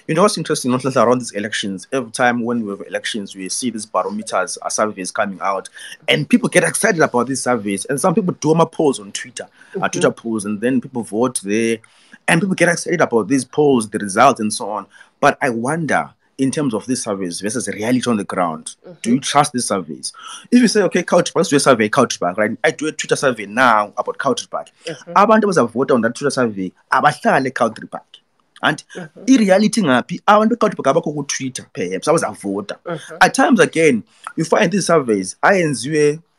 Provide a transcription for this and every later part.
You know what's interesting, not around these elections, every time when we have elections, we see these barometers, surveys coming out, and people get excited about these surveys. And some people do polls on Twitter, Twitter polls, and then people vote there, and people get excited about these polls, the results, and so on. But I wonder, in terms of these surveys versus reality on the ground, do you trust these surveys? If you say, okay, Couchback, let's do a survey, Couchback, right? I do a Twitter survey now about Couchback. Abantu bazavota on that Twitter survey, abahlale Couchback. And in reality, abantu Couchback abakho ku Twitter, perhaps, abazavota. At times, again, you find these surveys,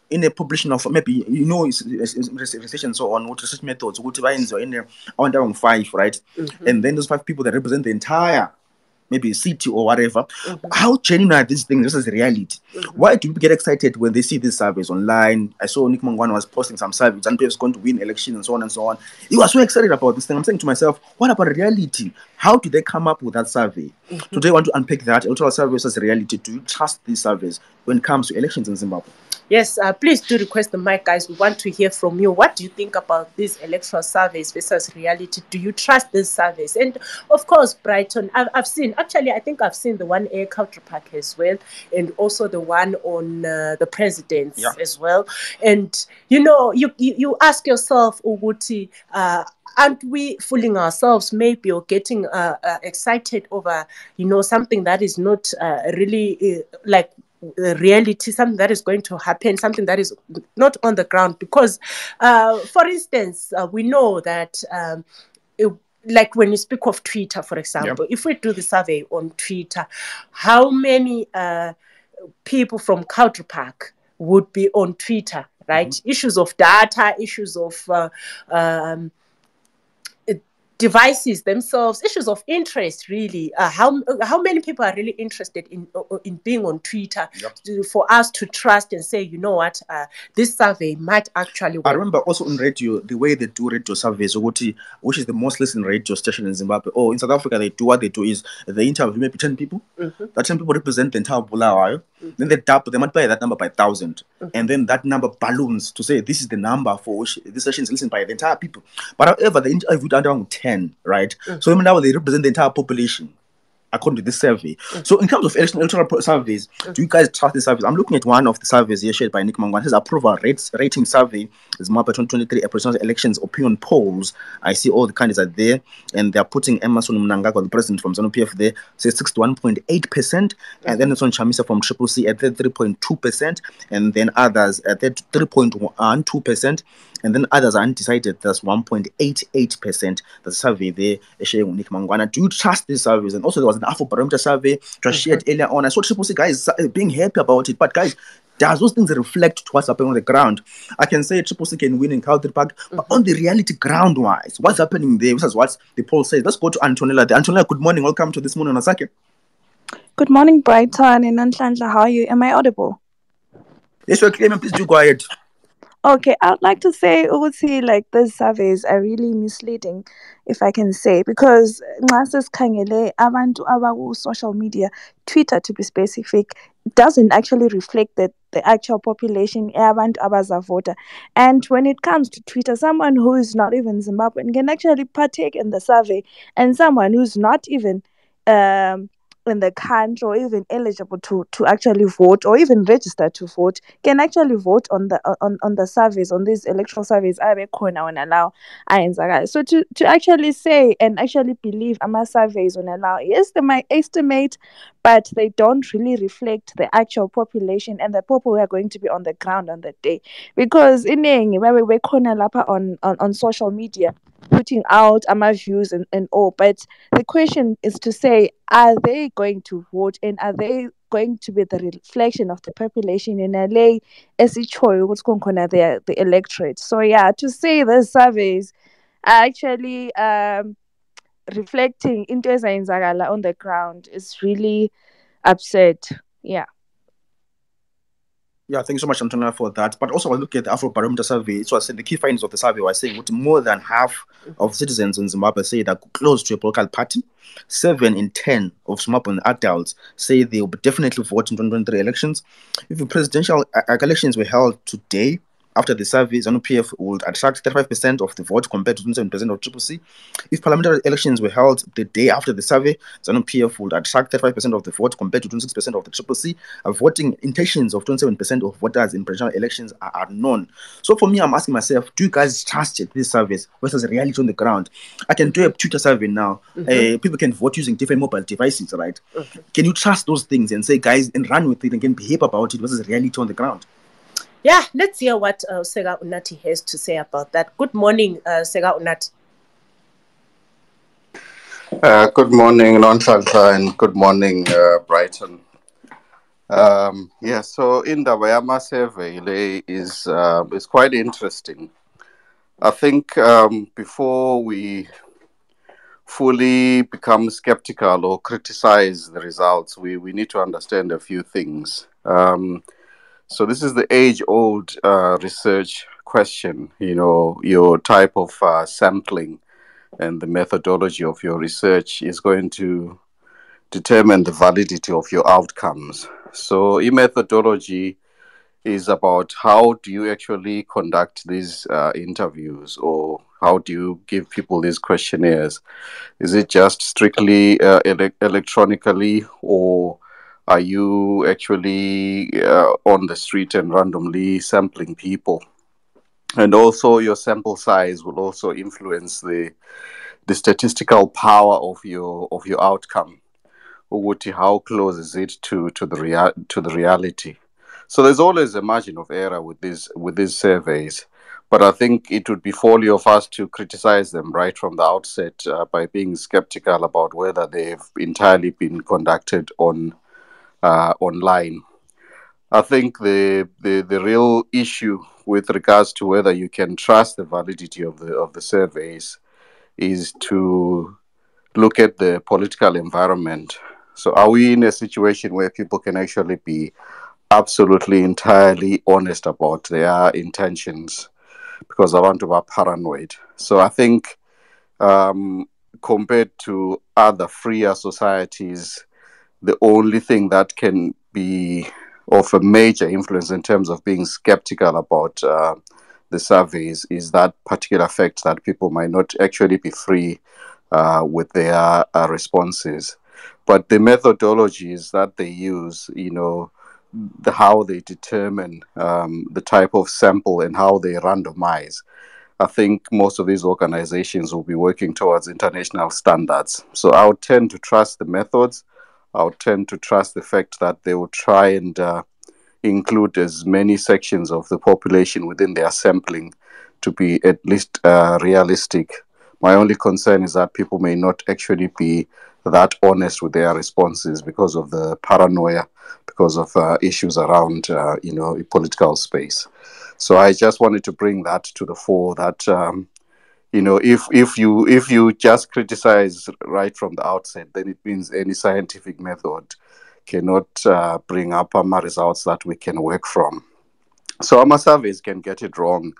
in a population of maybe, research and so on, what research methods, in around 5, right? And then those 5 people that represent the entire maybe city or whatever. How genuine are these things? This is reality. Why do people get excited when they see these surveys online? I saw Nick Mangwana was posting some surveys and people was going to win elections and so on and so on. He was so excited about this thing. I'm saying to myself, what about reality? How did they come up with that survey? Today I want to unpack that. Electoral surveys as reality. Do you trust these surveys when it comes to elections in Zimbabwe? Yes, please do request the mic, guys. We want to hear from you. What do you think about these electoral surveys versus reality? Do you trust these surveys? And of course, Brighton, I've seen, actually, I think I've seen the one Air Culture Park as well, and also the one on the presidents as well. And, you ask yourself, Uguti, aren't we fooling ourselves maybe, or getting excited over, something that is not really like reality, something that is going to happen, something that is not on the ground? Because, for instance, we know that like when you speak of Twitter, for example, if we do the survey on Twitter, how many people from Culture Park would be on Twitter, right? Issues of data, issues of devices themselves, issues of interest, really. How many people are really interested in being on Twitter for us to trust and say, you know what, this survey might actually work. I remember also on radio, the way they do radio surveys, which is the most listened radio station in Zimbabwe, or in South Africa, they do is they interview maybe 10 people. That 10 people represent the entire Bulawayo. Then they multiply that number by 1,000. And then that number balloons to say this is the number for which this session is listened by the entire people. But however, they interviewed around 10, right? So even now they represent the entire population, according to this survey. So in terms of electoral surveys, do you guys trust the surveys? I'm looking at one of the surveys here shared by Nick Mangwana. It says approval rating survey, Zimbabwe 2023 presidential elections opinion polls. I see all the candidates are there, and they're putting Emerson Mnangagwa, the president from ZANU-PF, there, says 61.8%, and then it's on Chamisa from Triple C at 3.2%, and then others at 3.12%. And then others are undecided. That's 1.88%. The survey there sharing with Nick Mangwana. Do you trust these surveys? And also there was an Afrobarometer survey that was shared earlier on. I saw Triple C guys being happy about it. But guys, does those things reflect to what's happening on the ground? I can say Triple C can win in Culture Park, but on the reality ground-wise, what's happening there? This is what the poll says. Let's go to Antonella. Antonella, good morning. Welcome to This Morning on Asake. Good morning, Brighton and Mnangagwa. How are you? Am I audible? Yes, you're clear. Please do go ahead. Okay, I would like to say, Uguti, like these surveys are really misleading, if I can say, because kangele abantu abaku social media, Twitter to be specific, doesn't actually reflect the actual population abantu abazavota. And when it comes to Twitter, someone who is not even Zimbabwean can actually partake in the survey, and someone who's not even in the country or even eligible to actually vote or even register to vote can actually vote on the surveys, on these electoral surveys. So to actually say and actually believe surveys on allow, yes, they might estimate, but they don't really reflect the actual population and the people who are going to be on the ground on that day. Because in where we're on social media putting out views and all, but the question is to say, are they going to vote, and are they going to be the reflection of the population in LA as the electorate? So to say the surveys are actually reflecting into ezayenzakala on the ground is really absurd. Yeah, thank you so much, Antonella, for that. But also, I look at the Afrobarometer survey. So I said the key findings of the survey were saying what more than half of citizens in Zimbabwe say they're close to a political party. 7 in 10 of Zimbabwean adults say they will definitely vote in 2023 elections. If the presidential elections were held today, after the survey, ZANU-PF would attract 35% of the vote compared to 27% of Triple C. If parliamentary elections were held the day after the survey, ZANU-PF would attract 35% of the vote compared to 26% of the Triple C. Voting intentions of 27% of voters in presidential elections are known. So for me, I'm asking myself, do you guys trust these surveys versus reality on the ground? I can do a Twitter survey now. People can vote using different mobile devices, right? Can you trust those things and say, guys, and run with it and can behave about it versus reality on the ground? Yeah, let's hear what Sega Unati has to say about that. Good morning, Sega Unati. Good morning, Nonhlanhla, and good morning, Brighton. So in the Wayama survey is quite interesting. I think before we fully become skeptical or criticize the results, we need to understand a few things. So this is the age-old research question, your type of sampling and the methodology of your research is going to determine the validity of your outcomes. So methodology is about how do you actually conduct these interviews, or how do you give people these questionnaires? Is it just strictly electronically, or are you actually on the street and randomly sampling people? And also your sample size will also influence the statistical power of your outcome. How close is it to the reality? So there's always a margin of error with these surveys, but I think it would be folly of us to criticize them right from the outset by being skeptical about whether they've entirely been conducted online. I think the real issue with regards to whether you can trust the validity of the surveys is to look at the political environment. So are we in a situation where people can actually be absolutely entirely honest about their intentions? Because I want to be paranoid. So I think compared to other freer societies, the only thing that can be of a major influence in terms of being skeptical about the surveys is that particular fact that people might not actually be free with their responses. But the methodologies that they use, how they determine the type of sample and how they randomize, I think most of these organizations will be working towards international standards. So I would tend to trust the methods. I would tend to trust the fact that they will try and include as many sections of the population within their sampling to be at least realistic. My only concern is that people may not actually be that honest with their responses because of the paranoia, because of issues around, political space. So I just wanted to bring that to the fore. That if you just criticize right from the outset, then it means any scientific method cannot bring up results that we can work from. So our surveys can get it wrong.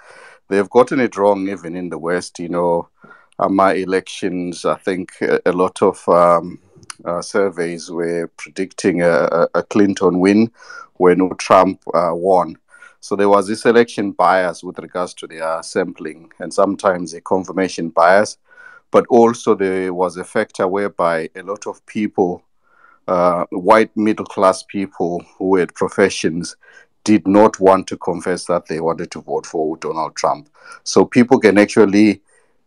They've gotten it wrong even in the West. My elections, I think a lot of surveys were predicting a Clinton win when Trump won. So there was this election bias with regards to their sampling, and sometimes a confirmation bias. But also there was a factor whereby a lot of people, white middle-class people who had professions, did not want to confess that they wanted to vote for Donald Trump. So people can actually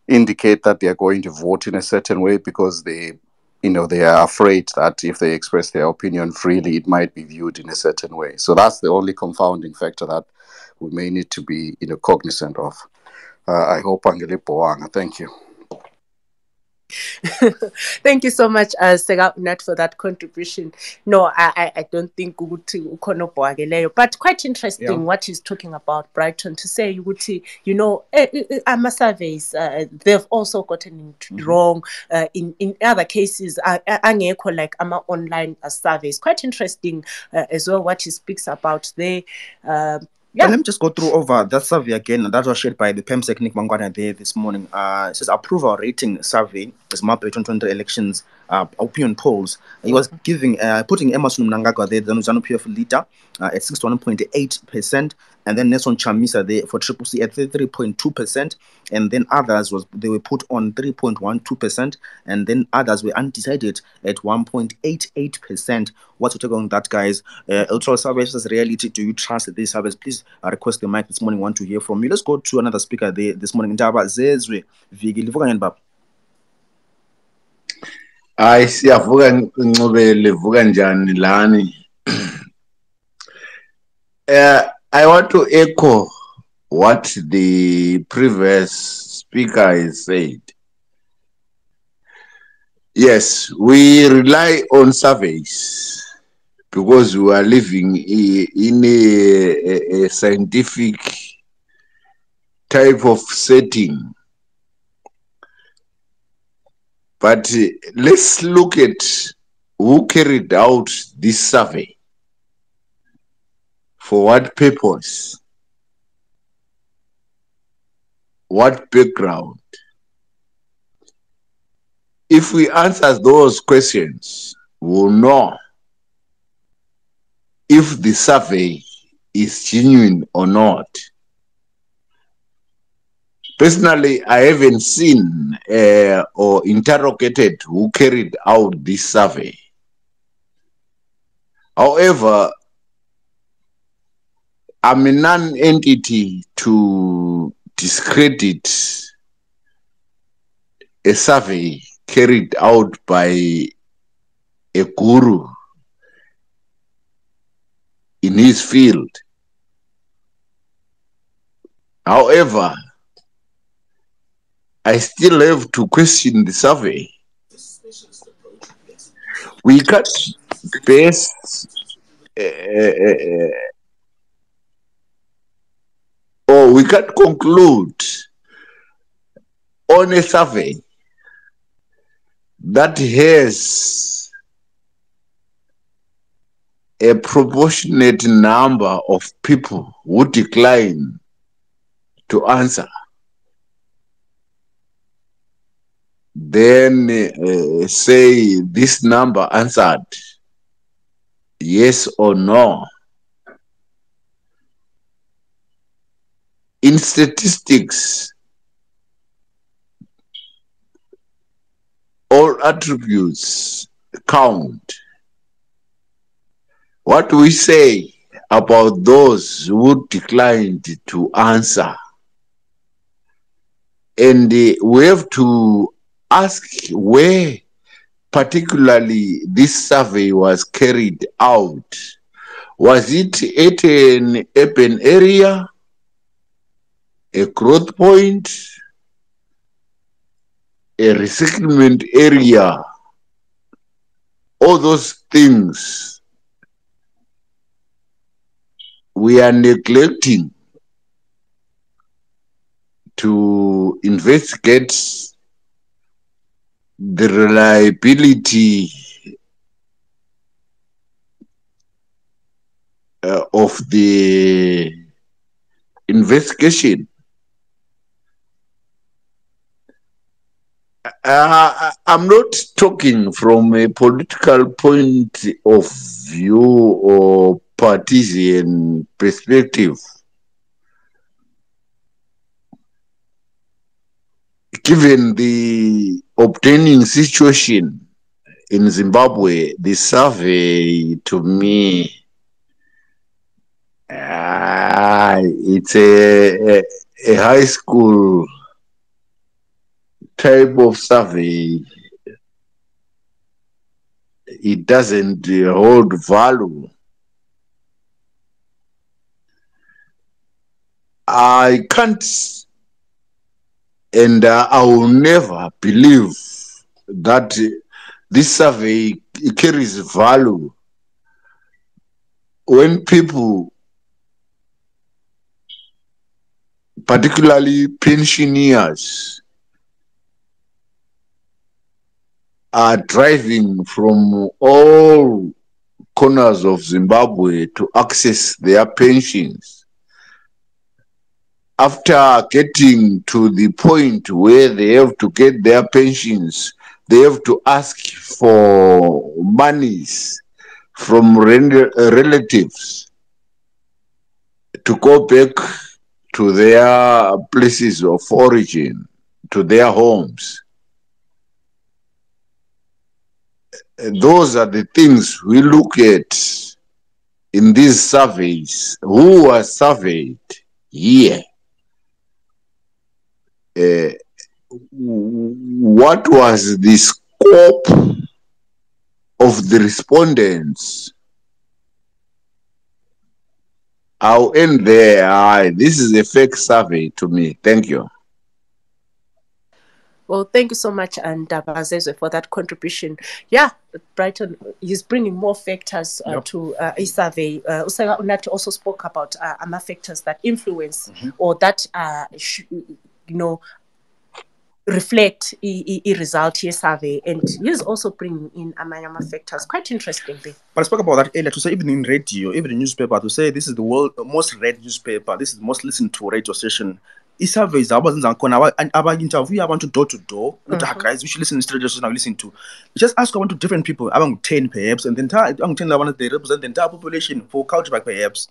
indicate that they are going to vote in a certain way because they are afraid that if they express their opinion freely, it might be viewed in a certain way. So that's the only confounding factor that we may need to be cognizant of. I hope Angeli Boanga. Thank you. Thank you so much, Sega Unat, for that contribution. No, I don't think ukuthi ukhona obhwakeleyo, but quite interesting what he's talking about, Brighton, to say ukuthi, ama-surveys, they've also gotten it wrong. In other cases, angekho like ama-online surveys. Quite interesting as well what he speaks about there. Yeah. Let me just go through over that survey again. That was shared by the PEMSEC Nick Mangwana there this morning. It says approval rating survey is mapped 2020 elections opinion polls. He was giving putting Emerson Mnangagwa there, the ZANU PF leader, at 61.8%, and then Nelson Chamisa there for Triple C at 33.2%, and then others they were put on 3.12%, and then others were undecided at 1.88%. What's your take on that, guys? Electoral surveys as reality. Do you trust these surveys? Please request the mic this morning. Want to hear from you. Let's go to another speaker there this morning. Ndaba Zezwe Vigi livuka ngani baba? Hayi siyavuka Ncubele livuka njani lani. I want to echo what the previous speaker has said. Yes, we rely on surveys because we are living in a scientific type of setting. But let's look at who carried out this survey. For what purpose? What background? If we answer those questions, we'll know if the survey is genuine or not. Personally, I haven't seen or interrogated who carried out this survey. However, I'm a non-entity to discredit a survey carried out by a guru in his field. However, I still have to question the survey. We can't base or we can't conclude on a survey that has a proportionate number of people who decline to answer. Then say this number answered yes or no. In statistics, all attributes count. What we say about those who declined to answer, and we have to ask where particularly this survey was carried out. Was it at an urban area, a growth point, a resettlement area? All those things we are neglecting to investigate the reliability of the investigation. I'm not talking from a political point of view or partisan perspective. Given the obtaining situation in Zimbabwe, the survey to me, it's a high school type of survey. It doesn't hold value. I can't and I will never believe that this survey carries value when people, particularly pensioners, are driving from all corners of Zimbabwe to access their pensions. After getting to the point where they have to get their pensions, they have to ask for monies from relatives to go back to their places of origin, to their homes. Those are the things we look at in these surveys. Who was surveyed here? What was the scope of the respondents? I'll end there. This is a fake survey to me. Thank you. Well, thank you so much, and Bazezwe, for that contribution. Yeah, Brighton is bringing more factors to a survey. Usega Unati also spoke about factors that influence or that reflect a result here survey, and he's also bringing in amanyama factors. Quite interesting there. But I spoke about that earlier, to say even in radio, even in newspaper, to say this is the world most read newspaper, this is the most listened to radio station. I-surveys aba-interview abantu door to door. Guys, you should listen to this radio station I listen to. Just ask about to different people, about 10 perhaps, and then 10 they represent the entire population for Cultureback perhaps.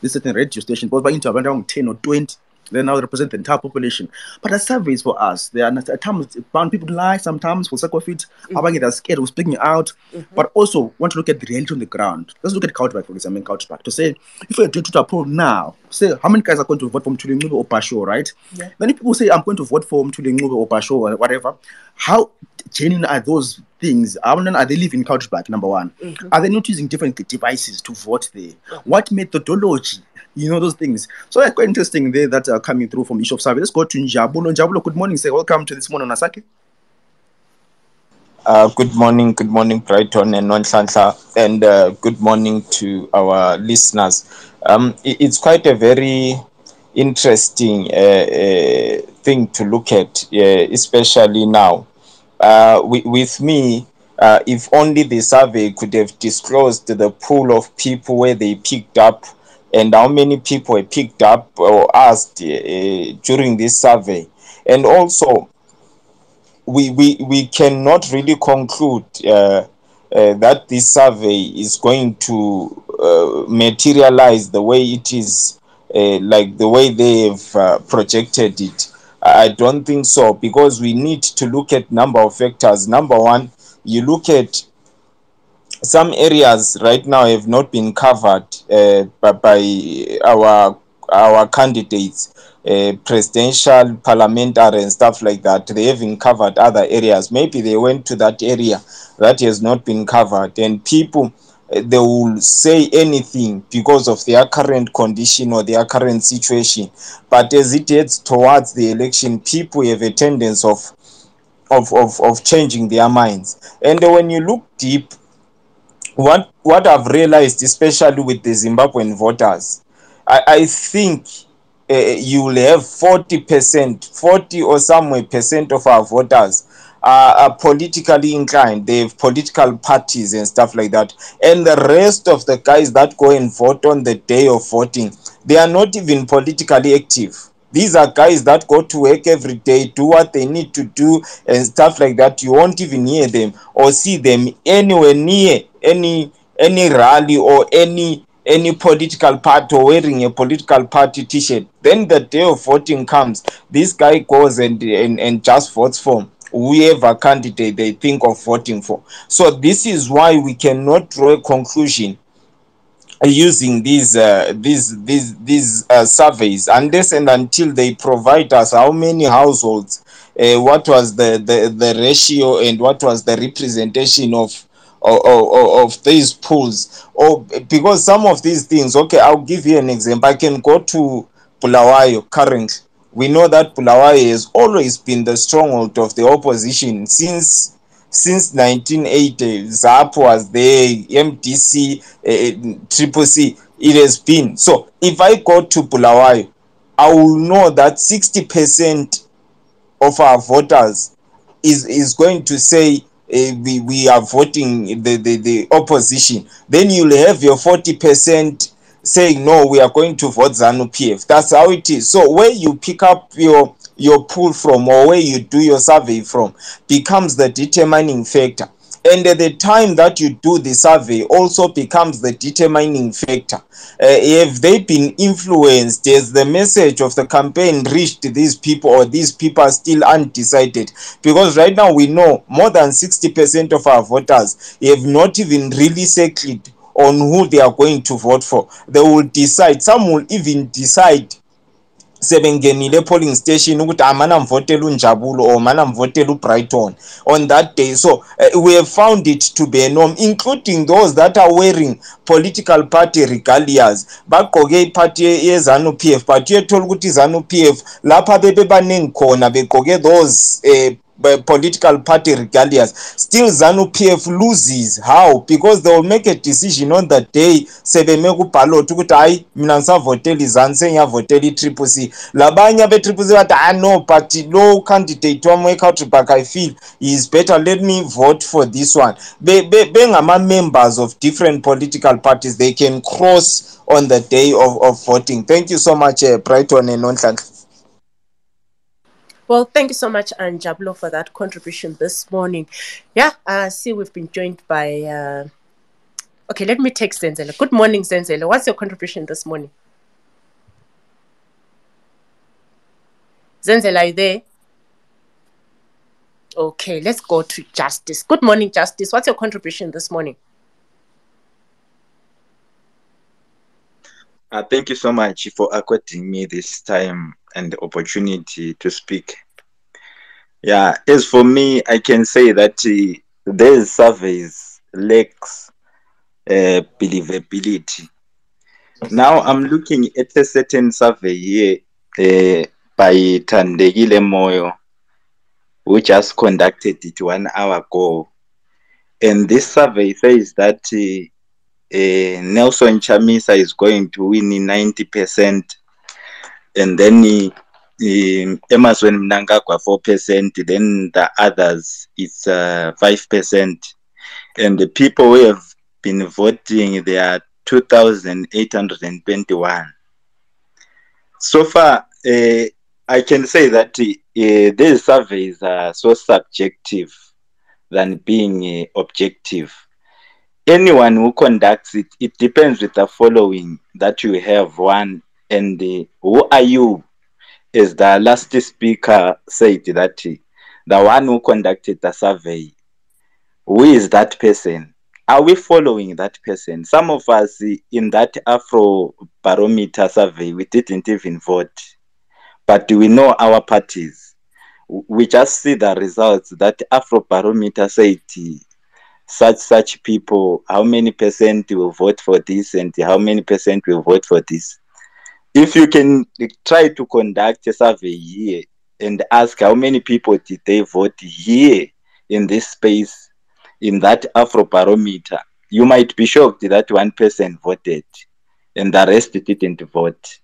This certain radio station, but by interview around 10 or 20. They now represent the entire population. But the surveys for us, they are at times bound people lie sometimes for sake of it. They're scared of speaking out, but also want to look at the reality on the ground. Let's look at Cultureback, for example, Cultureback. To say, if you're to a poll now, say how many guys are going to vote for Mthuli or Basho, right? Yeah. Then if people say I'm going to vote for Mthuli or Basho or whatever, how genuine are those things? Are they living in Cultureback, number one? Are they not using different devices to vote there? What methodology? Those things. So yeah, quite interesting there that are coming through from issue of survey. Let's go to Njabulo. Njabulo, good morning. Say welcome to this morning, Nasaki. Good morning, Brighton and Nonhlanhla, and good morning to our listeners. It's quite a very interesting thing to look at, especially now. With me, if only the survey could have disclosed the pool of people where they picked up and how many people were picked up or asked during this survey. And also, we cannot really conclude that this survey is going to materialize the way it is, like the way they have projected it. I don't think so, because we need to look at number of factors. Number one, you look at some areas right now have not been covered by our candidates, presidential, parliamentary and stuff like that. They haven't covered other areas. Maybe they went to that area that has not been covered, and people, they will say anything because of their current condition or their current situation. But as it heads towards the election, people have a tendency of changing their minds. And when you look deep, what I've realized, especially with the Zimbabwean voters, I think you will have 40% or somewhere percent of our voters are politically inclined. They have political parties and stuff like that. And the rest of the guys that go and vote on the day of voting, they are not even politically active. These are guys that go to work every day, do what they need to do and stuff like that. You won't even hear them or see them anywhere near any rally or any political party or wearing a political party t-shirt. Then the day of voting comes, this guy goes and just votes for whoever candidate they think of voting for. So this is why we cannot draw a conclusion using these surveys unless and until they provide us how many households, what was the ratio and what was the representation of these pools. Or because some of these things, okay, I'll give you an example. I can go to Bulawayo currently. We know that Bulawayo has always been the stronghold of the opposition since 1980. ZAP was there, MDC, Triple C, it has been. So if I go to Bulawayo, I will know that 60% of our voters is going to say we are voting the opposition. Then you'll have your 40% saying no, we are going to vote ZANU PF. That's how it is. So where you pick up your your pool from or where you do your survey from becomes the determining factor. And the time that you do the survey also becomes the determining factor. Have they been influenced? Has the message of the campaign reached these people, or these people are still undecided? Because right now we know more than 60% of our voters have not even really settled on who they are going to vote for. They will decide, some will even decide sebengenile polling station ukuthi amana mvotela uNjabulo or mana mvotela uBrighton on that day. So we have found it to be a norm, including those that are wearing political party regalias, bagqoke iparty yeZanu PF, but uyethola ukuthi iZanu PF lapha bebebaningi khona begqoke those political party regalias, still ZANU PF loses. How? Because they will make a decision on that day sebemeka uballot ukuthi hayi mina ngisavotela iZANU sengiyavotela iTriple C. Labanye abeTriple C bathi no, but low candidate wami eCountrypark I feel is better, let me vote for this one. Bengama members of different political parties, they can cross on the day of voting. Thank you so much, Brighton and Nonhlanhla. Well, thank you so much, Anjabulo, for that contribution this morning. Yeah, see, we've been joined by... Okay, let me take Zenzele. Good morning, Zenzele. What's your contribution this morning? Zenzele, are you there? Okay, let's go to Justice. Good morning, Justice. What's your contribution this morning? Thank you so much for according me this time and the opportunity to speak. Yeah, as for me, I can say that these surveys lacks believability. Now I'm looking at a certain survey here by Tandegile Moyo, who just conducted it 1 hour ago. And this survey says that Nelson Chamisa is going to win 90%, and then Emerson Mnangagwa 4%, then the others it's 5%, and the people who have been voting, there are 2,821. So far, I can say that these surveys are so subjective than being objective. Anyone who conducts it, it depends with the following that you have. One, and who are you? As the last speaker said, that the one who conducted the survey, who is that person? Are we following that person? Some of us in that Afro Barometer survey, we didn't even vote, but we know our parties. We just see the results that Afro Barometer said such people, how many percent will vote for this and how many percent will vote for this. If you can try to conduct a survey here and ask how many people did they vote here in this space, in that Afrobarometer, you might be shocked that one person voted and the rest didn't vote.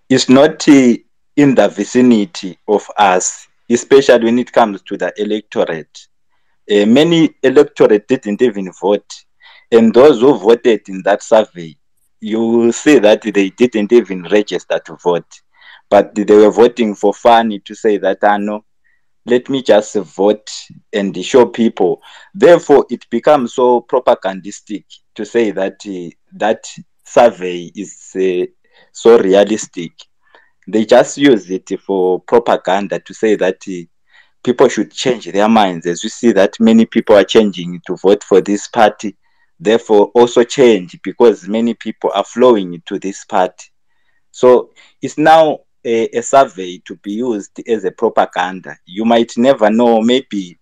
It's not in the vicinity of us, especially when it comes to the electorate. Many electorate didn't even vote, and those who voted in that survey, you will see that they didn't even register to vote, but they were voting for fun, to say that no, let me just vote and show people. Therefore, it becomes so propagandistic to say that that survey is so realistic. They just use it for propaganda to say that people should change their minds. As we see that many people are changing to vote for this party, therefore also change because many people are flowing to this party. So it's now a survey to be used as a propaganda. You might never know, maybe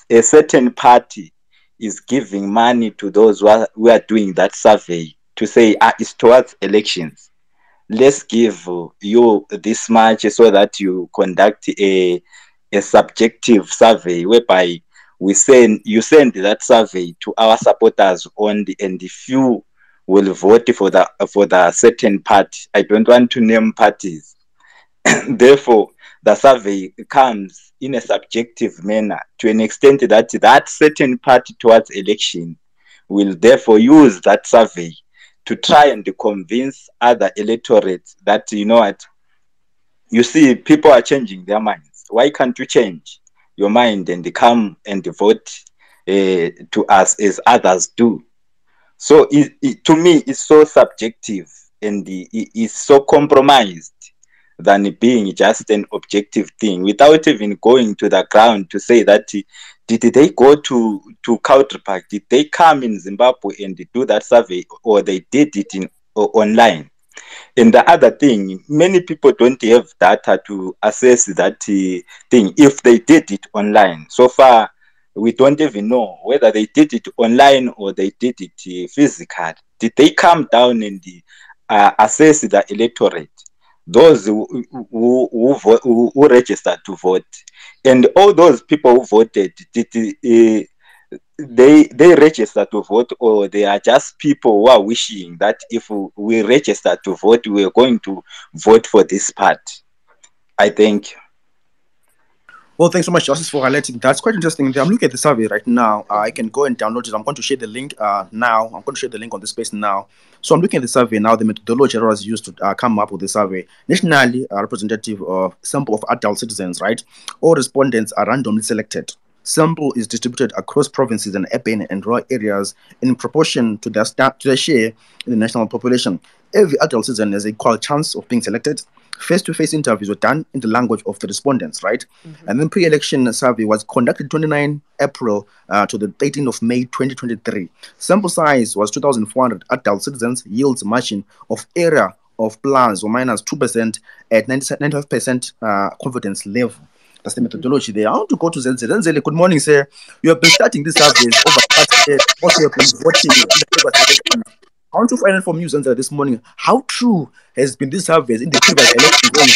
a certain party is giving money to those who are doing that survey to say it's towards elections. Let's give you this much so that you conduct a subjective survey whereby you send that survey to our supporters only, and if you will vote for the certain party. I don't want to name parties. Therefore, the survey comes in a subjective manner to an extent that that certain party towards election will therefore use that survey to try and convince other electorates that, you know what, you see, people are changing their minds. Why can't you change your mind and come and vote to us as others do? So to me, it's so subjective, and it's so compromised than being just an objective thing, without even going to the ground to say that did they go to Counterpark? Did they come in Zimbabwe and do that survey, or they did it in online? And the other thing, many people don't have data to assess that thing if they did it online. So far, we don't even know whether they did it online or they did it physical. Did they come down and assess the electorate, those who registered to vote, and all those people who voted? Did they register to vote, or they are just people who are wishing that if we register to vote, we are going to vote for this part? I think. Well, thanks so much, Justice, for highlighting. That's quite interesting. I'm looking at the survey right now. I can go and download it. I'm going to share the link now. I'm going to share the link on the space now. So I'm looking at the survey now. The methodology that was used to come up with the survey. Nationally, a representative of sample of adult citizens, right? All respondents are randomly selected. Sample is distributed across provinces and urban and rural areas in proportion to their share in the national population. Every adult citizen has an equal chance of being selected. Face-to-face interviews were done in the language of the respondents, right? And then pre-election survey was conducted 29 April to the 18th of May 2023. Sample size was 2,400 adult citizens, yields margin of error of plus or minus 2% at 95% confidence level. That's the methodology there. I want to go to Zenzele. Zenzele, good morning, sir. You have been starting these surveys over the past year. Also, you have been voting in the previous elections. I want to find out from you, Zenzele, this morning. How true has been these surveys in the previous elections where you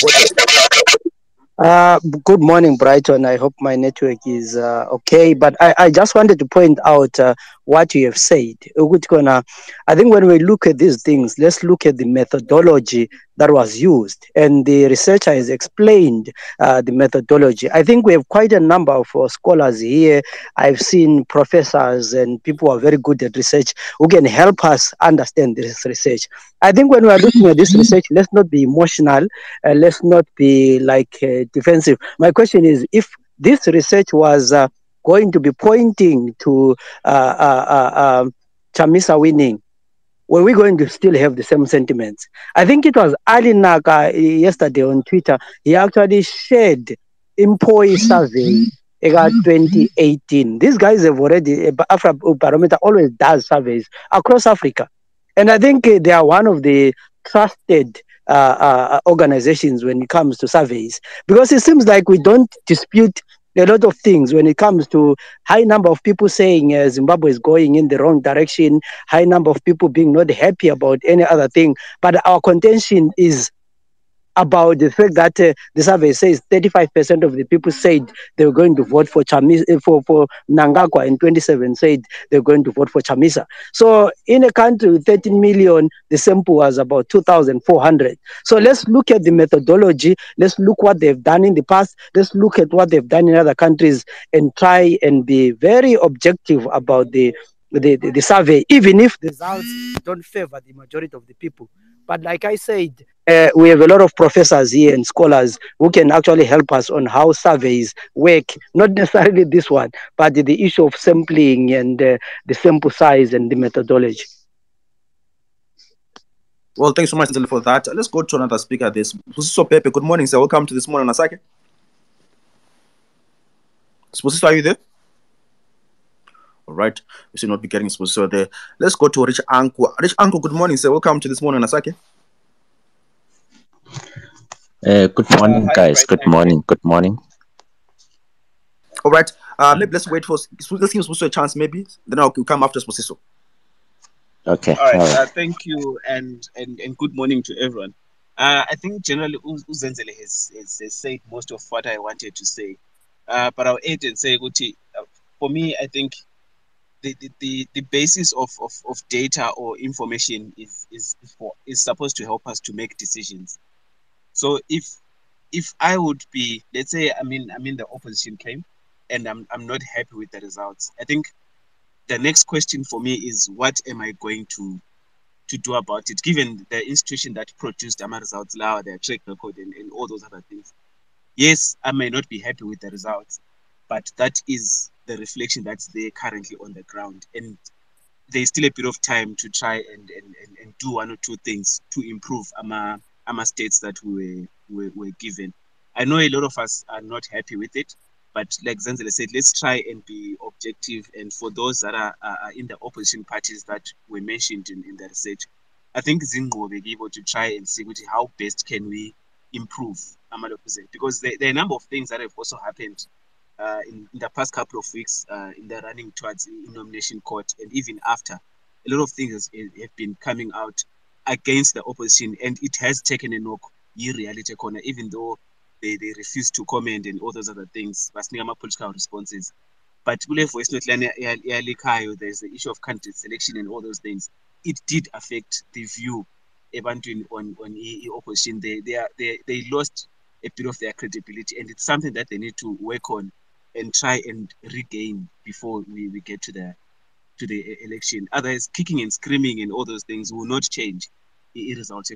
voted? Good morning, Brighton. I hope my network is okay. But I just wanted to point out what you have said. I think when we look at these things, let's look at the methodology that was used. And the researcher has explained the methodology. I think we have quite a number of scholars here. I've seen professors and people who are very good at research who can help us understand this research. I think when we are looking at this research, let's not be emotional. Let's not be defensive. My question is, if this research was going to be pointing to Chamisa winning, were we going to still have the same sentiments? I think it was Ali Naka yesterday on Twitter. He actually shared employee survey about 2018. These guys have already, Barometer always does surveys across Africa. And I think they are one of the trusted organizations when it comes to surveys, because it seems like we don't dispute a lot of things when it comes to high number of people saying Zimbabwe is going in the wrong direction, high number of people being not happy about any other thing. But our contention is about the fact that the survey says 35% of the people said they were going to vote for Chamisa, for Mnangagwa, and 27 said they were going to vote for Chamisa. So in a country with 13 million, the sample was about 2,400. So let's look at the methodology. Let's look what they've done in the past. Let's look at what they've done in other countries and try and be very objective about the survey, even if the results don't favor the majority of the people. But like I said, we have a lot of professors here and scholars who can actually help us on how surveys work, not necessarily this one, but the issue of sampling and the sample size and the methodology. Well, thanks so much for that. Let's go to another speaker. This Spusiso Pepe. Good morning, sir. Welcome to This Morning Asake. Spusiso, are you there? All right. We should not be getting Spusiso there. Let's go to Rich Anko. Rich Anko, good morning, sir. Welcome to This Morning Asake. Good morning, guys. Good morning. Good morning. All right. Maybe let's wait for. Let's give Spusiso a chance, maybe. Then I'll come after Spusiso. Okay. All right. Thank you, and good morning to everyone. I think generally Uzenzele has said most of what I wanted to say. But I'll add and say, for me, I think the basis of data or information is supposed to help us to make decisions. So if I would be, let's say I'm in the opposition camp and I'm not happy with the results, I think the next question for me is, what am I going to to do about it, given the institution that produced our results, their track record, and all those other things. Yes, I may not be happy with the results, but that is the reflection that's there currently on the ground. And there's still a bit of time to try and do one or two things to improve our states that we were given. I know a lot of us are not happy with it, but like Zenzele said, let's try and be objective. And for those that are in the opposition parties that were mentioned in the research, I think Zingo will be able to try and see how best can we improve Amalopuzet, because there are a number of things that have also happened in the past couple of weeks in the running towards the nomination court, and even after. A lot of things have been coming out against the opposition, and it has taken a knock in reality corner, even though they refuse to comment and all those other things, but political responses. But there's the issue of candidate selection and all those things. It did affect the view on the opposition. They lost a bit of their credibility, and it's something that they need to work on and try and regain before we get to the election. Otherwise, kicking and screaming and all those things will not change the results.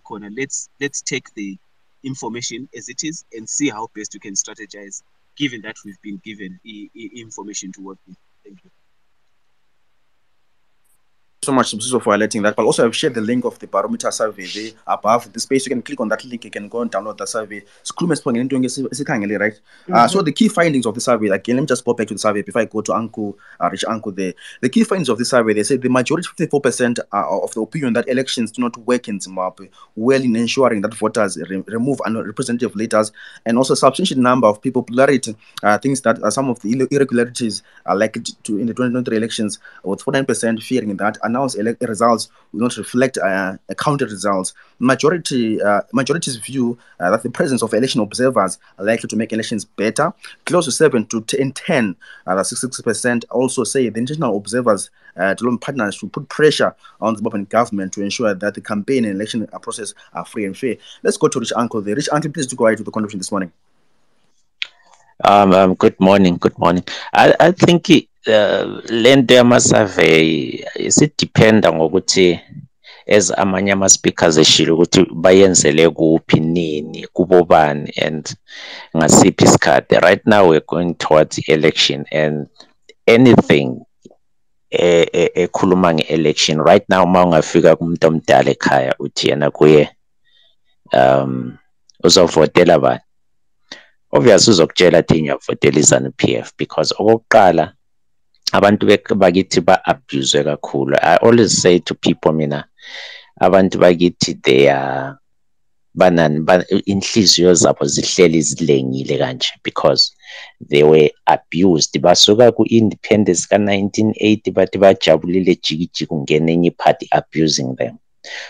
Let's take the information as it is and see how best we can strategize, given that we've been given information to work with. Thank you so much for highlighting that. But also, I've shared the link of the barometer survey there above the space. You can click on that link. You can go and download the survey. Right? So the key findings of the survey, again, let me just go back to the survey before I go to Uncle, Rich Uncle there. The key findings of the survey, they say the majority, 54%, of the opinion that elections do not work in Zimbabwe well in ensuring that voters remove unrepresentative leaders, and also a substantial number of people popularity thinks that some of the irregularities are likely to in the 2023 elections, with 49% fearing that announced results will not reflect counted results. Majority's view that the presence of election observers are likely to make elections better. Close to 7 to 10, 66% also say the international observers to partners should put pressure on the Zimbabwean government to ensure that the campaign and election process are free and fair. Let's go to Rich Uncle there. Rich Uncle, please do go ahead with the contribution this morning. Good morning. I think lento yama-survey isidependa ngokuthi as amanye ama-speakers eshilo ukuthi bayenzele kuphi nini kubobani and ngasiphi isikhathi. Right now we're going towards election, and anything ekhuluma nge-election right now, uma ungafika kumuntu omdala ekhaya uthi yena kuye uzovotela bani, obviously uzokutshela athi ngiyavotela iZANU-PF, because okokuqala abantu bakithi ba-abuse kakhulu. I always say to people, mina abantu bakithi they are inhliziyo zabo zihleli zilengile kanje because they were abused. Basuka ku-independence ka-1980 bathi bajabulile jikijiki ungena enye party abusing them.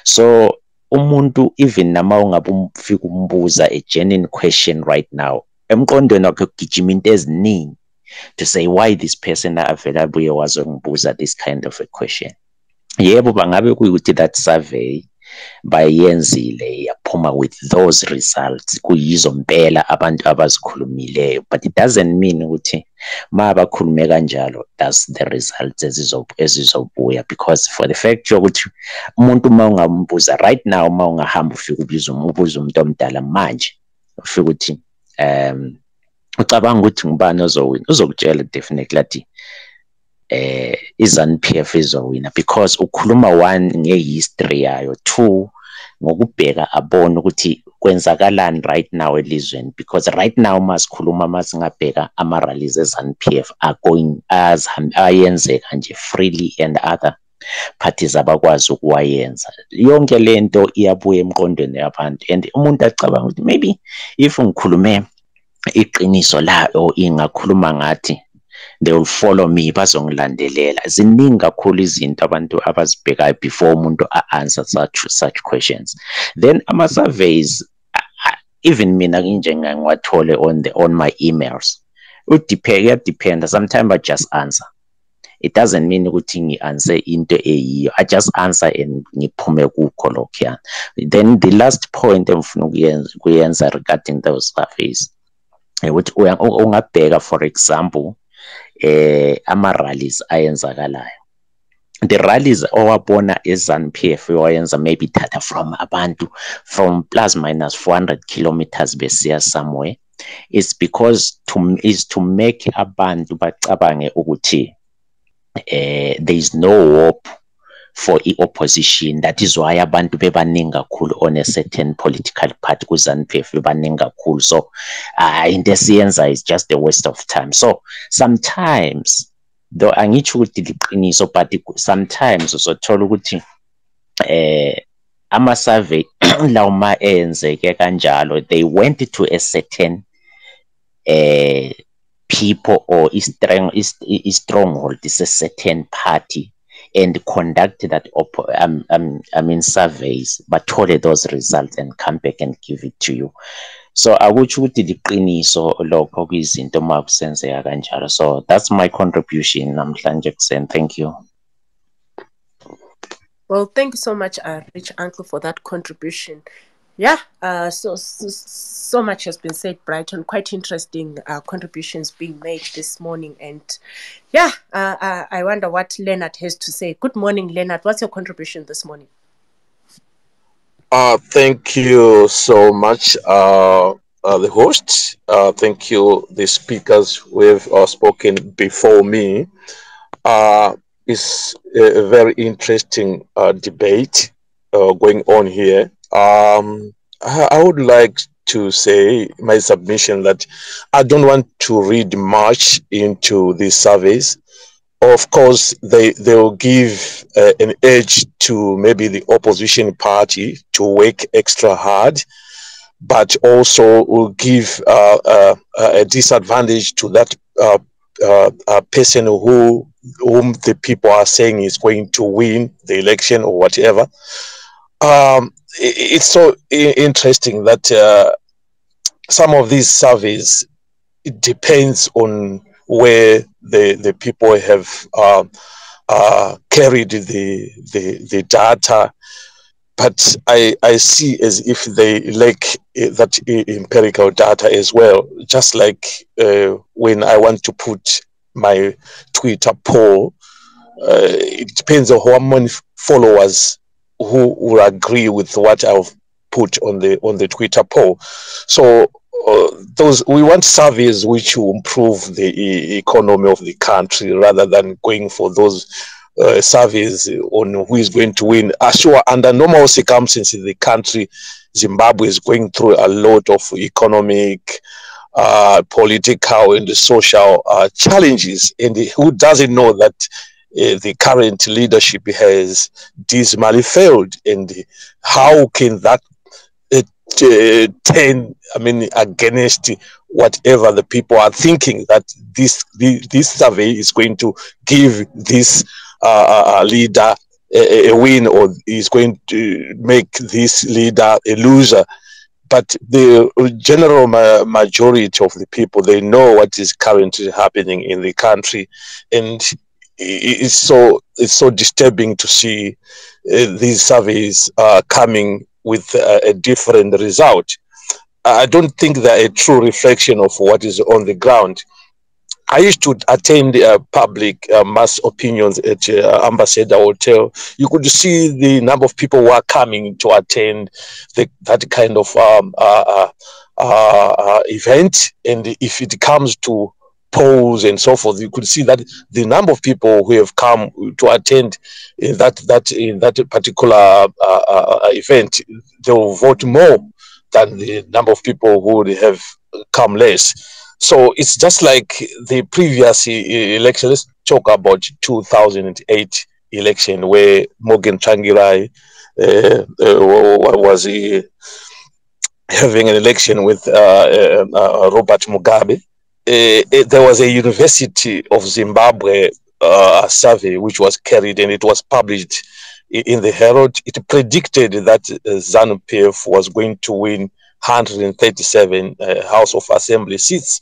So umuntu even nama ungabe ufika umbuza a genuine question right now, emqondweni wakhe kugijima into eziningi to say why this person avela abuye wazongibuza this kind of a question. Yebo, bangabe kuyukuthi that survey bayenzile yaphuma with those results kuyizo mpela abantu abazikhulumileyo, but it doesn't mean ukuthi ma bakhulume kanjalo that's the results ezizobuya, because for the fact yokuthi umuntu ma ungambuza right now, ma ungahamba ufika ubuza umuntu omdala manje ufika ukuthi ucabanga ukuthi ngubani ozowina, uzokutshela definitely athi iZANU-PF izowina, because ukhuluma one ngehistory yayo, two ngokubheka abona ukuthi kwenzakalani right now elizweni, because right now masikhuluma masingabheka ama-rallies eZANU-PF are going ayenzeka nje freely and other parties abakwazi ukuwayenza. Yonke lento iyabuya emqondweni yabantu, and umuntu acabanga ukuthi maybe if ngikhulume iqiniso la ingakhuluma ngathi they will follow me, bazongilandelela. Ziningi kakhulu izinto abantu abazibhekayo before umuntu a-answer such questions. Then ama-surveys, even mina ngiwathole on my emails, kuyadependa. Sometimes I just answer. It doesn't mean ukuthi ngi-answer into eyiyo. I just answer and ngiphume kukho lokho. Then the last point engifuna ukuyenza regarding those surveys, ukuthi ungabheka for example ama-rallies ayenzakalayo. the rallies owabona eZANU-PF wayenza maybe thatha from abantu from plus minus 400 kilometers besiya somewhere, is because to make abantu bacabange ukuthi there is no hope for i-opposition. That is why abantu bebaningi kakhulu on a certain political party ku-ZANU-PF bebaningi kakhulu. So into esiyenza is just a waste of time. So sometimes, though angitsho ukuthi liqiniso, but sometimes uzothola ukuthi ama-survey lawo ma enzeke kanjalo, they went to a certain people or stronghold, is a certain party, and conduct that surveys, but told those results and come back and give it to you. So akutsho ukuthi liqiniso lokho kwizinto makusenzeka kanjalo. So that's my contribution namhlanje ekuseni. Thank you. Well, thank you so much, Rich Uncle, for that contribution. Yeah, so much has been said, Brighton. Quite interesting contributions being made this morning. And yeah, I wonder what Leonard has to say. Good morning, Leonard. What's your contribution this morning? Thank you so much, the host. Thank you, the speakers who have spoken before me. It's a very interesting debate going on here. I would like to say my submission that I don't want to read much into these surveys. Of course, they will give an edge to maybe the opposition party to work extra hard, but also will give a disadvantage to that person whom the people are saying is going to win the election or whatever. It's so interesting that some of these surveys, it depends on where the people have carried the data, but I see as if they lack that empirical data as well. Just like when I want to put my Twitter poll, it depends on how many followers who will agree with what I've put on the Twitter poll. So those, we want surveys which will improve the economy of the country rather than going for those surveys on who is going to win. Sure, under normal circumstances, the country, Zimbabwe, is going through a lot of economic, political, and social challenges. And who doesn't know that the current leadership has dismally failed? And how can that turn, against whatever the people are thinking, that this survey is going to give this leader a win, or is going to make this leader a loser? But the general majority of the people, they know what is currently happening in the country, and it's so disturbing to see these surveys coming with a different result. I don't think they're a true reflection of what is on the ground. I used to attend public mass opinions at Ambassador Hotel. You could see the number of people who are coming to attend that kind of event. And if it comes to polls and so forth, you could see that the number of people who have come to attend in that particular event, they will vote more than the number of people who would have come less. So it's just like the previous election. Let's talk about 2008 election, where Morgan Tsvangirai was having an election with Robert Mugabe. There was a University of Zimbabwe survey which was carried, and it was published in the Herald. It predicted that ZANU-PF was going to win 137 House of Assembly seats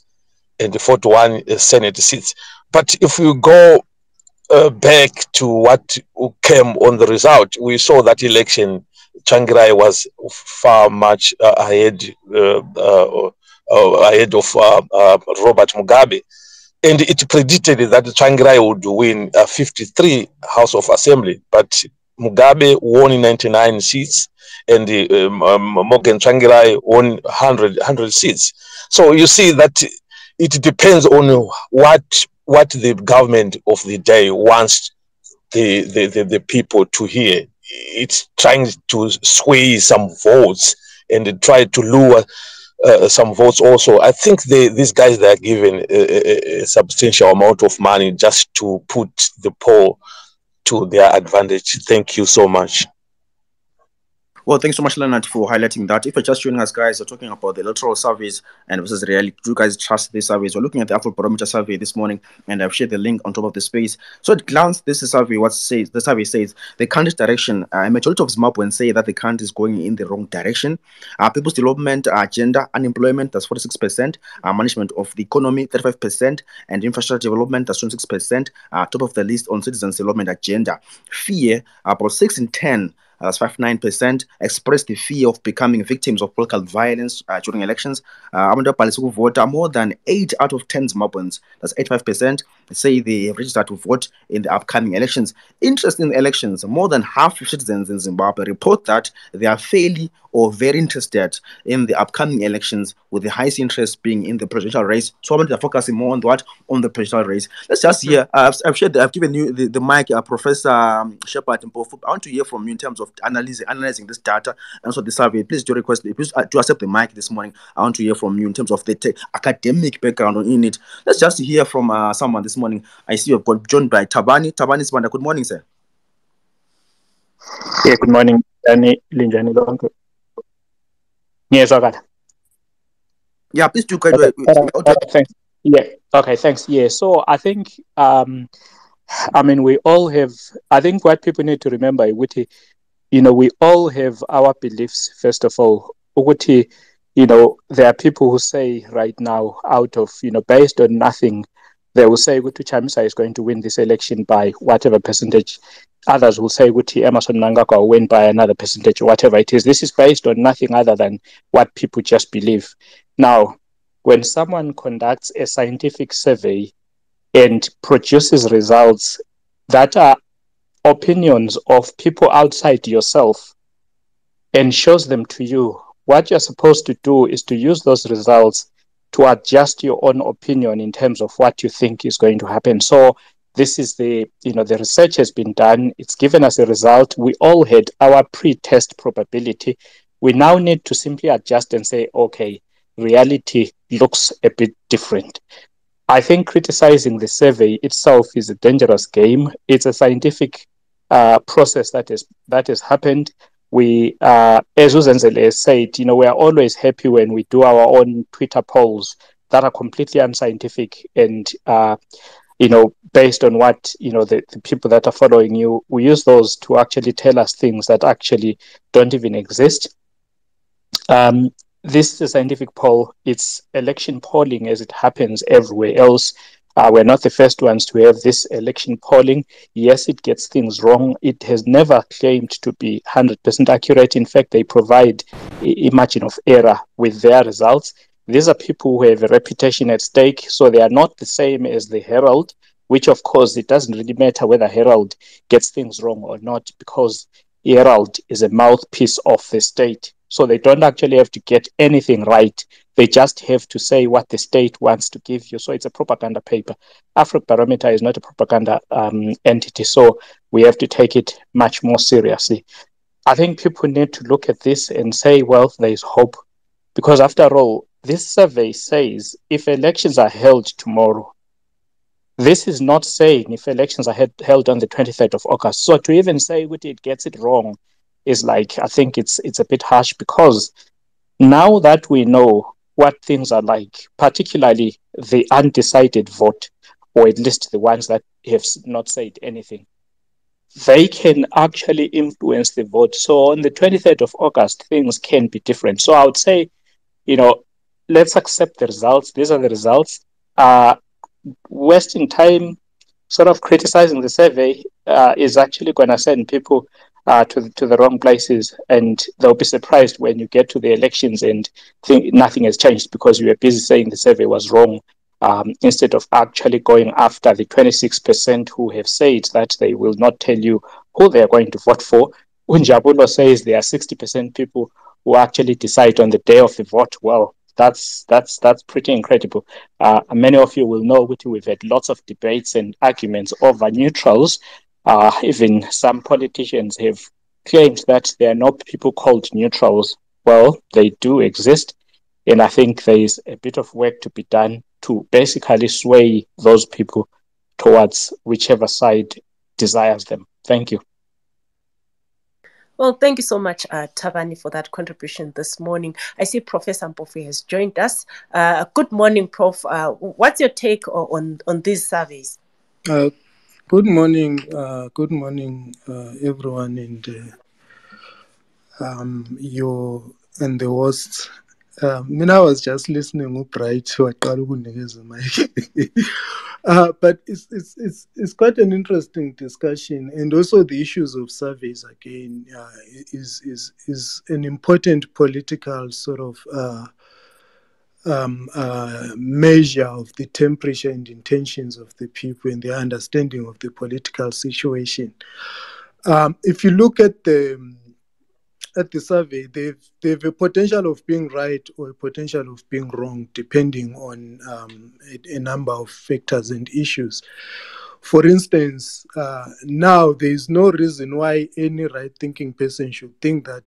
and 41 Senate seats. But if we go back to what came on the result, we saw that election, Tsvangirai was far much ahead of Robert Mugabe. and it predicted that Tsvangirai would win 53 House of Assembly, but Mugabe won in 99 seats, and Morgan Tsvangirai won 100 seats. So you see that it depends on what the government of the day wants the people to hear. It's trying to sway some votes and try to lure some votes also. I think these guys, they are given a substantial amount of money just to put the poll to their advantage. Thank you so much. Well, thanks so much, Leonard, for highlighting that. If you're just joining us, guys, we're talking about the electoral surveys and versus reality. Do you guys trust these surveys? We're looking at the Afrobarometer survey this morning, and I've shared the link on top of the space. So at glance, this is survey. The survey says the country's direction. A majority of Zimbabweans say that the country is going in the wrong direction. People's development, gender, unemployment, that's 46%. Management of the economy, 35%, and infrastructure development, that's 26%. Top of the list on citizens' development agenda. Fear, about 6 in 10. That's 59%, expressed the fear of becoming victims of political violence during elections. More than 8 out of 10 Zimbabweans, that's 85%, say they registered to vote in the upcoming elections. Interest in elections, more than half of citizens in Zimbabwe report that they are fairly or very interested in the upcoming elections, with the highest interest being in the presidential race. So I'm going to focus more on on the presidential race. Let's just hear. I've given you the mic, Professor Shepard Mpofu. I want to hear from you in terms of analyzing this data and also the survey. Please do request, please to accept the mic this morning. I want to hear from you in terms of the academic background in it. Let's just hear from someone this morning. I see you've got joined by Tabani. Tabani Sibanda. Good morning, sir. Yeah, good morning, Linjani. Yes, okay. Yeah, please do. Okay. Thanks. Yeah. Okay. Thanks. Yeah. So I think, we all have. I think what people need to remember, we all have our beliefs. First of all, there are people who say right now, out of based on nothing, they will say Chamisa is going to win this election by whatever percentage. Others will say Emerson Mnangagwa will win by another percentage, or whatever it is. This is based on nothing other than what people just believe. Now, when someone conducts a scientific survey and produces results that are opinions of people outside yourself and shows them to you, what you're supposed to do is to use those results to adjust your own opinion in terms of what you think is going to happen. So this is the research has been done. It's given us a result. We all had our pre-test probability. We now need to simply adjust and say, okay, reality looks a bit different. I think criticizing the survey itself is a dangerous game. It's a scientific process that has happened. We, as Uzenzele said, we are always happy when we do our own Twitter polls that are completely unscientific and based on what the people that are following you. We use those to actually tell us things that actually don't even exist. This is a scientific poll. It's election polling as it happens everywhere else. We're not the first ones to have this election polling. Yes, it gets things wrong. It has never claimed to be 100% accurate. In fact, they provide a margin of error with their results. These are people who have a reputation at stake, so they are not the same as the Herald, which, of course, it doesn't really matter whether Herald gets things wrong or not, because Herald is a mouthpiece of the state. So they don't actually have to get anything right. They just have to say what the state wants to give you. So it's a propaganda paper. Afrobarometer is not a propaganda entity, so we have to take it much more seriously. I think people need to look at this and say, well, there is hope. Because after all, this survey says if elections are held tomorrow, this is not saying if elections are held on the 23rd of August. So to even say it gets it wrong is I think it's a bit harsh, because now that we know what things are like, particularly the undecided vote, or at least the ones that have not said anything, they can actually influence the vote. So on the 23rd of August, things can be different. So I would say, let's accept the results. These are the results. Wasting time sort of criticizing the survey is actually going to send people to the wrong places, and they'll be surprised when you get to the elections and think nothing has changed because you were busy saying the survey was wrong instead of actually going after the 26% who have said that they will not tell you who they are going to vote for. Unjabulo says there are 60% people who actually decide on the day of the vote. Well, that's pretty incredible. Many of you will know that we've had lots of debates and arguments over neutrals. Even some politicians have claimed that there are no people called neutrals. Well, they do exist. And I think there is a bit of work to be done to basically sway those people towards whichever side desires them. Thank you. Well, thank you so much, Tavani, for that contribution this morning. I see Professor Mpofu has joined us. Good morning, Prof. What's your take on these surveys? Good morning, everyone, and you and the hosts. I was just listening upright to but it's quite an interesting discussion, and also the issues of surveys again is an important political sort of measure of the temperature and intentions of the people and their understanding of the political situation. If you look at the survey, they've a potential of being right or a potential of being wrong, depending on a number of factors and issues. For instance, now there is no reason why any right-thinking person should think that